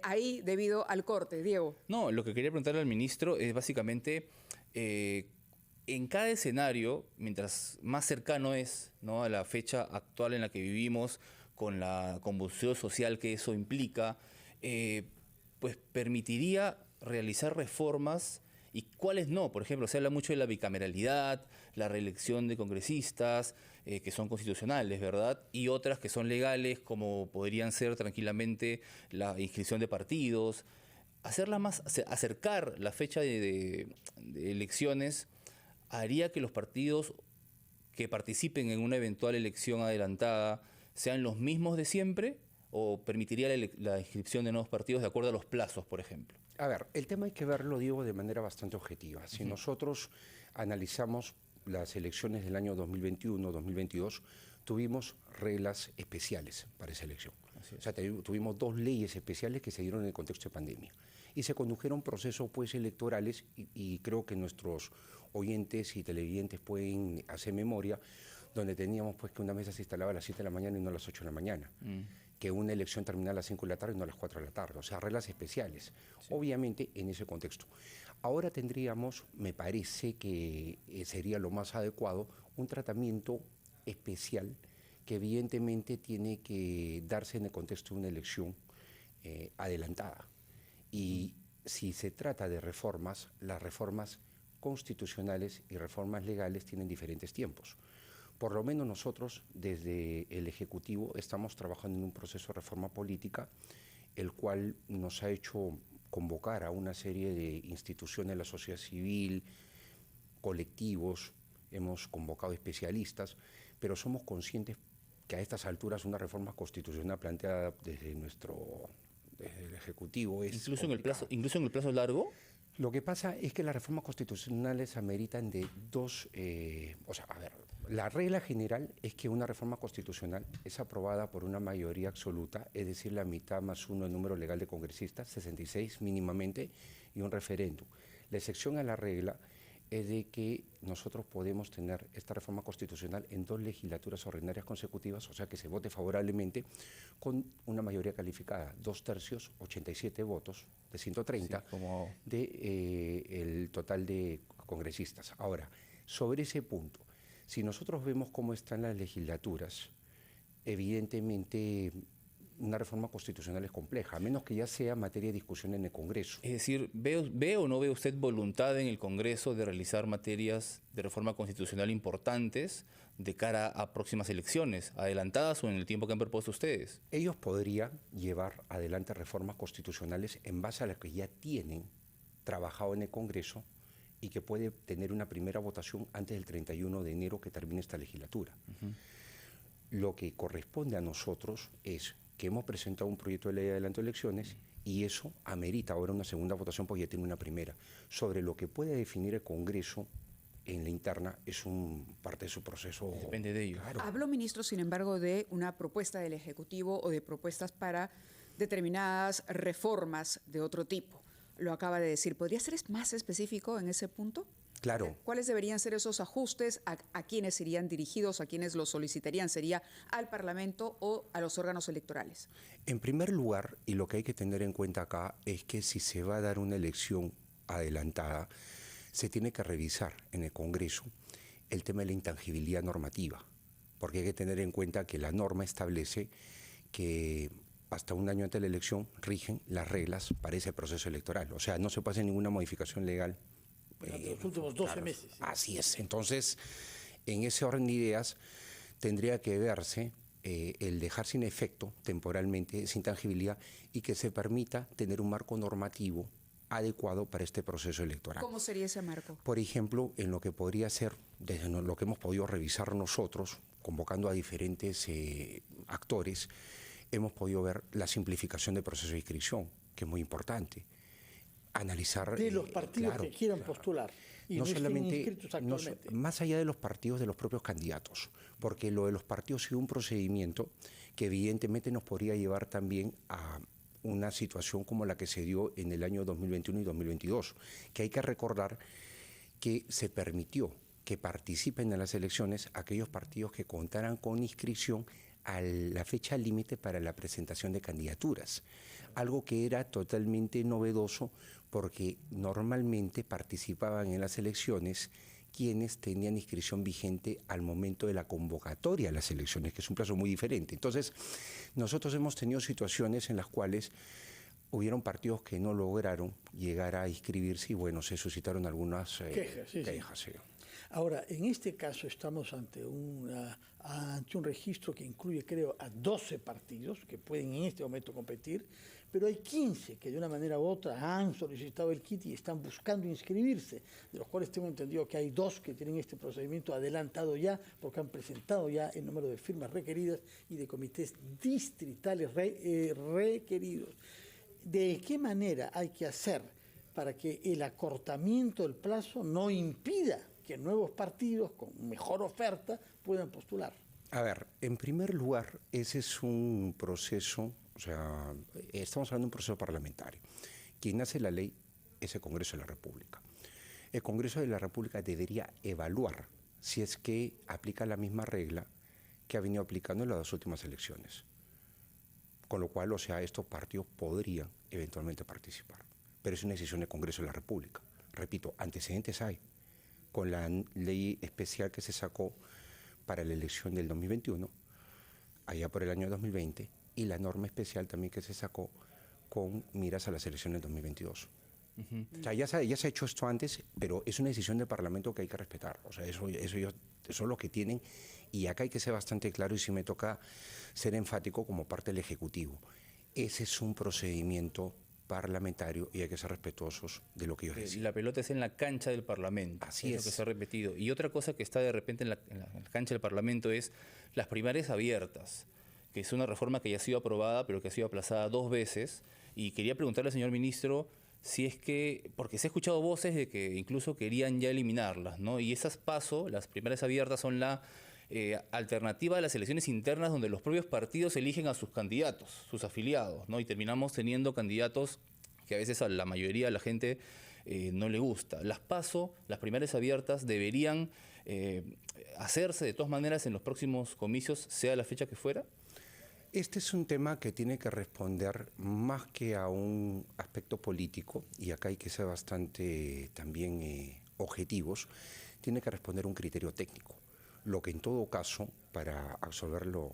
ahí debido al corte, Diego. No, lo que quería preguntarle al ministro es básicamente, en cada escenario, mientras más cercano es, ¿no?, a la fecha actual en la que vivimos, con la convulsión social que eso implica, pues permitiría realizar reformas y cuáles no. Por ejemplo, se habla mucho de la bicameralidad, la reelección de congresistas, que son constitucionales, ¿verdad? Y otras que son legales, como podrían ser tranquilamente la inscripción de partidos. Hacerla más, acercar la fecha de elecciones haría que los partidos que participen en una eventual elección adelantada sean los mismos de siempre, o permitiría la inscripción de nuevos partidos de acuerdo a los plazos, por ejemplo. A ver, el tema hay que verlo, Diego, de manera bastante objetiva. Si nosotros analizamos las elecciones del año 2021-2022, tuvimos reglas especiales para esa elección. O sea, tuvimos 2 leyes especiales que se dieron en el contexto de pandemia. Y se condujeron procesos pues, electorales, y creo que nuestros oyentes y televidentes pueden hacer memoria, donde teníamos pues, que una mesa se instalaba a las 7 de la mañana y no a las 8 de la mañana. Que una elección terminara a las 5 de la tarde y no a las 4 de la tarde. O sea, reglas especiales, obviamente en ese contexto. Ahora tendríamos, me parece que sería lo más adecuado, un tratamiento especial que evidentemente tiene que darse en el contexto de una elección adelantada. Y si se trata de reformas, las reformas constitucionales y reformas legales tienen diferentes tiempos. Por lo menos nosotros, desde el Ejecutivo, estamos trabajando en un proceso de reforma política, el cual nos ha hecho convocar a una serie de instituciones de la sociedad civil, colectivos, hemos convocado especialistas, pero somos conscientes que a estas alturas una reforma constitucional planteada desde el Ejecutivo es incluso en el plazo largo. Lo que pasa es que las reformas constitucionales ameritan de dos... o sea, a ver, la regla general es que una reforma constitucional es aprobada por una mayoría absoluta, es decir, la mitad más uno del número legal de congresistas, 66 mínimamente, y un referéndum. La excepción a la regla es de que nosotros podemos tener esta reforma constitucional en 2 legislaturas ordinarias consecutivas, o sea que se vote favorablemente con una mayoría calificada, 2/3, 87 votos de 130 sí, como... el total de congresistas. Ahora, sobre ese punto, si nosotros vemos cómo están las legislaturas, evidentemente una reforma constitucional es compleja, a menos que ya sea materia de discusión en el Congreso. Es decir, ¿ve o no ve usted voluntad en el Congreso de realizar materias de reforma constitucional importantes de cara a próximas elecciones, adelantadas o en el tiempo que han propuesto ustedes? Ellos podrían llevar adelante reformas constitucionales en base a las que ya tienen trabajado en el Congreso y que puede tener una primera votación antes del 31 de enero que termine esta legislatura. Lo que corresponde a nosotros es que hemos presentado un proyecto de ley de adelanto de elecciones y eso amerita ahora una segunda votación porque ya tiene una primera. Sobre lo que puede definir el Congreso en la interna es parte de su proceso. Depende de ello. Claro. Habló, ministro, sin embargo, de una propuesta del Ejecutivo o de propuestas para determinadas reformas de otro tipo. Lo acaba de decir. ¿Podría ser más específico en ese punto? Claro. ¿Cuáles deberían ser esos ajustes? ¿A quiénes irían dirigidos? ¿A quiénes los solicitarían? ¿Sería al Parlamento o a los órganos electorales? En primer lugar, y lo que hay que tener en cuenta acá, es que si se va a dar una elección adelantada, se tiene que revisar en el Congreso el tema de la intangibilidad normativa, porque hay que tener en cuenta que la norma establece que hasta un año antes de la elección rigen las reglas para ese proceso electoral. O sea, no se puede hacer ninguna modificación legal los últimos 12 meses. ¿Sí? Así es. Entonces, en ese orden de ideas, tendría que verse el dejar sin efecto temporalmente esa intangibilidad y que se permita tener un marco normativo adecuado para este proceso electoral. ¿Cómo sería ese marco? Por ejemplo, en lo que podría ser, desde lo que hemos podido revisar nosotros, convocando a diferentes actores, hemos podido ver la simplificación del proceso de inscripción, que es muy importante. Analizar de los partidos que quieran postular y no solamente inscritos actualmente. Más allá de los partidos, de los propios candidatos, porque lo de los partidos es un procedimiento que evidentemente nos podría llevar también a una situación como la que se dio en el año 2021 y 2022, que hay que recordar que se permitió que participen en las elecciones aquellos partidos que contaran con inscripción a la fecha límite para la presentación de candidaturas, algo que era totalmente novedoso porque normalmente participaban en las elecciones quienes tenían inscripción vigente al momento de la convocatoria a las elecciones, que es un plazo muy diferente. Entonces, nosotros hemos tenido situaciones en las cuales hubieron partidos que no lograron llegar a inscribirse y bueno, se suscitaron algunas quejas. Sí. Ahora, en este caso estamos ante un registro que incluye, creo, a 12 partidos que pueden en este momento competir, pero hay 15 que de una manera u otra han solicitado el kit y están buscando inscribirse, de los cuales tengo entendido que hay 2 que tienen este procedimiento adelantado ya, porque han presentado ya el número de firmas requeridas y de comités distritales requeridos. ¿De qué manera hay que hacer para que el acortamiento del plazo no impida que nuevos partidos con mejor oferta puedan postular? A ver, en primer lugar, ese es un proceso, o sea, estamos hablando de un proceso parlamentario. Quien hace la ley es el Congreso de la República. El Congreso de la República debería evaluar si es que aplica la misma regla que ha venido aplicando en las 2 últimas elecciones. Con lo cual, o sea, estos partidos podrían eventualmente participar. Pero es una decisión del Congreso de la República. Repito, antecedentes hay. Con la ley especial que se sacó para la elección del 2021, allá por el año 2020, y la norma especial también que se sacó con miras a las elecciones del 2022. O sea, ya se ha hecho esto antes, pero es una decisión del Parlamento que hay que respetar. O sea, eso es lo que tienen, y acá hay que ser bastante claro, y si me toca ser enfático como parte del Ejecutivo. Ese es un procedimiento parlamentario y hay que ser respetuosos de lo que ellos deciden. La pelota es en la cancha del Parlamento. Así es. Lo que se ha repetido. Y otra cosa que está de repente en la cancha del Parlamento es las primarias abiertas, que es una reforma que ya ha sido aprobada, pero que ha sido aplazada 2 veces. Y quería preguntarle al señor ministro si es que, porque se ha escuchado voces de que incluso querían ya eliminarlas, ¿no? Y esas las primarias abiertas son la alternativa a las elecciones internas donde los propios partidos eligen a sus candidatos, sus afiliados, ¿no? Y terminamos teniendo candidatos que a veces a la mayoría de la gente no le gusta. Las primarias abiertas deberían hacerse de todas maneras en los próximos comicios, sea la fecha que fuera. Este es un tema que tiene que responder más que a un aspecto político, y acá hay que ser bastante también objetivos, tiene que responder a un criterio técnico. Lo que en todo caso, para absolverlo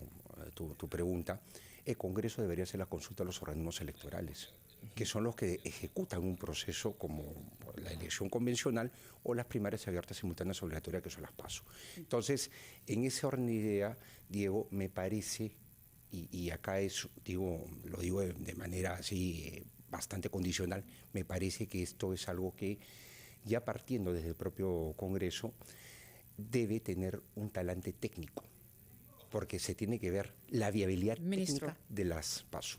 tu pregunta, el Congreso debería hacer la consulta a los organismos electorales, que son los que ejecutan un proceso como la elección convencional o las primarias abiertas simultáneas obligatorias, que son las PASO. Entonces, en ese orden de idea, Diego, me parece, y acá lo digo de manera así bastante condicional, me parece que esto es algo que, ya partiendo desde el propio Congreso, debe tener un talante técnico, porque se tiene que ver la viabilidad técnica de las PASO.